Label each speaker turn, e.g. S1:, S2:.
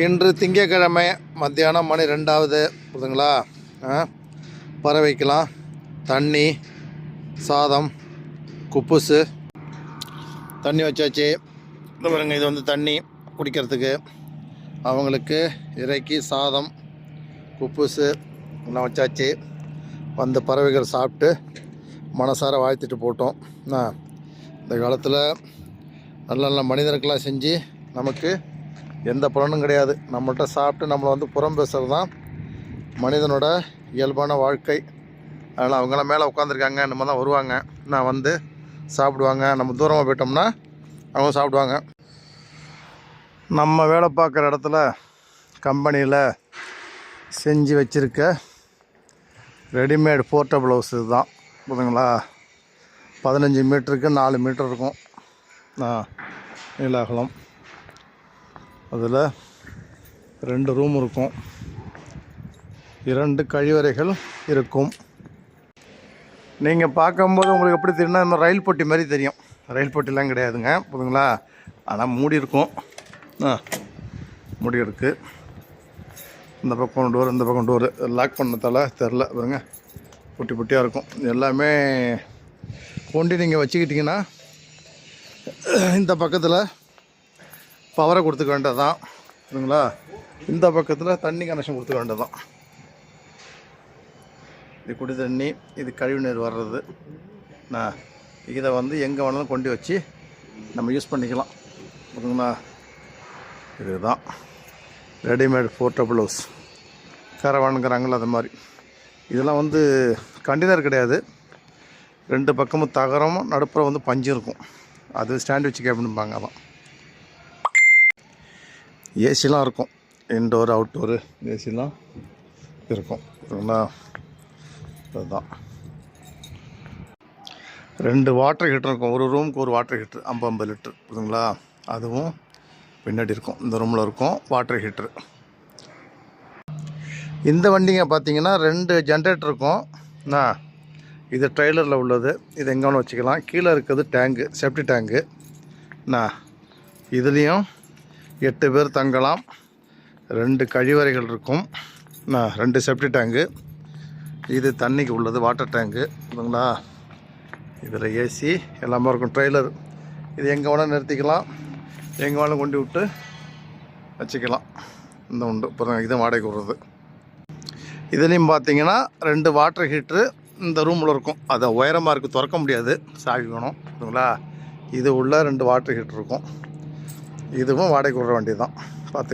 S1: இன்று திங்கட்கிழமை மத்தியானம் மணி 2 புரியுதுங்களா. பறவைக்கலாம் தண்ணி, சாதம், குப்புசு தண்ணி வச்சாச்சு. இது பாருங்க, இது வந்து தண்ணி குடிக்கிறதுக்கு. அவங்களுக்கு இறைக்கி சாதம், குப்புசு எல்லாம் வச்சாச்சு. வந்த பறவைகள் சாப்பிட்டு மனசார வாழ்த்திட்டு போட்டோம். இந்த காலத்தில் நல்ல நல்ல மனிதர்களாக செஞ்சு நமக்கு எந்த பலனும் கிடையாது. நம்மள்கிட்ட சாப்பிட்டு நம்மளை வந்து புறம் பேசுகிறது தான் மனிதனோட இயல்பான வாழ்க்கை. அதனால் அவங்களாம் மேலே உட்காந்துருக்காங்க, நம்ம தான் வருவாங்க, நான் வந்து சாப்பிடுவாங்க. நம்ம தூரமாக போயிட்டோம்னா அவங்க சாப்பிடுவாங்க. நம்ம வேலை பார்க்குற இடத்துல கம்பெனியில் செஞ்சு வச்சுருக்க ரெடிமேட் போர்ட்டபிள் ஹவுஸ் இதுதான். புரியுதுங்களா. 15 மீட்டருக்கு 4 மீட்டர் இருக்கும் நீளாகலம். அதில் 2 ரூம் இருக்கும், 2 கழிவறைகள் இருக்கும். நீங்கள் பார்க்கும்போது உங்களுக்கு எப்படி தெரியும்னா இந்த ரயில் பெட்டி மாதிரி தெரியும். ரயில் பெட்டிலாம் கிடையாதுங்க, புரியுதுங்களா. ஆனால் மூடி இருக்கும், மூடி இருக்குது. இந்த பக்கம் டோர், இந்த பக்கம் டோரு லாக் பண்ணதால் தெரில பாருங்க, பொட்டி பொட்டியாக இருக்கும். எல்லாமே கொண்டு நீங்கள் வச்சுக்கிட்டிங்கன்னா இந்த பக்கத்தில் பவரை கொடுத்துக்க வேண்டியது தான், சரிங்களா. இந்த பக்கத்தில் தண்ணி கனெக்ஷன் கொடுத்துக்க வேண்டியது தான். இது குடி தண்ணி, இது கழிவு நீர் வர்றது. இதை வந்து எங்கே வேணாலும் கொண்டு வச்சு நம்ம யூஸ் பண்ணிக்கலாம், சரிங்களா. இதுதான் ரெடிமேட் போர்ட்டபிள் ஹவுஸ். கரவானுங்கிறாங்கள அது மாதிரி. இதெல்லாம் வந்து கண்டெய்னர் கிடையாது. 2 பக்கமும் தகரமும் நடுப்புற வந்து பஞ்சு இருக்கும். அது ஸ்டாண்ட் வச்சு கேபின்பாங்க. அதான் ஏசிலாம் இருக்கும், இன்டோர் அவுட்டோரு ஏசிலாம் இருக்கும், சரிங்களா. அதுதான் 2 வாட்டர் ஹீட்டர் இருக்கும். ஒரு ரூமுக்கு ஒரு வாட்டர் ஹீட்ரு 50 லிட்டர், புரியுதுங்களா. அதுவும் பின்னாடி இருக்கும், இந்த ரூமில் இருக்கும் வாட்டர் ஹீட்ரு. இந்த வண்டிங்க பார்த்தீங்கன்னா 2 ஜென்ரேட்டர் இருக்கும். இது ட்ரெய்லரில் உள்ளது. இது எங்கே வேணும் வச்சுக்கலாம். கீழே இருக்கிறது டேங்கு, சேஃப்டி டேங்கு. இதுலேயும் 8 பேர் தங்கலாம். 2 கழிவறைகள் இருக்கும், 2 சேஃப்டி டேங்கு. இது தண்ணிக்கு உள்ளது வாட்டர் டேங்கு, புரியுதுங்களா. இதில் ஏசி எல்லாமே இருக்கும். ட்ரெய்லர் இது எங்கே வேணால் நிறுத்திக்கலாம், எங்கே வேணாலும் கொண்டு விட்டு வச்சுக்கலாம். இந்த உண்டு பாருங்கள், இதை வாடகைக்கு விடுறது. இதுலேயும் பார்த்தீங்கன்னா 2 வாட்டர் ஹீட்ரு இந்த ரூமில் இருக்கும். அதை உயரமாக இருக்குது, திறக்க முடியாது, சாவி வேணும், சரிங்களா. இது உள்ள 2 வாட்டர் ஹீட்ரு இருக்கும். இதுவும் வாடகைக்கு விடுற வண்டி தான். பார்த்து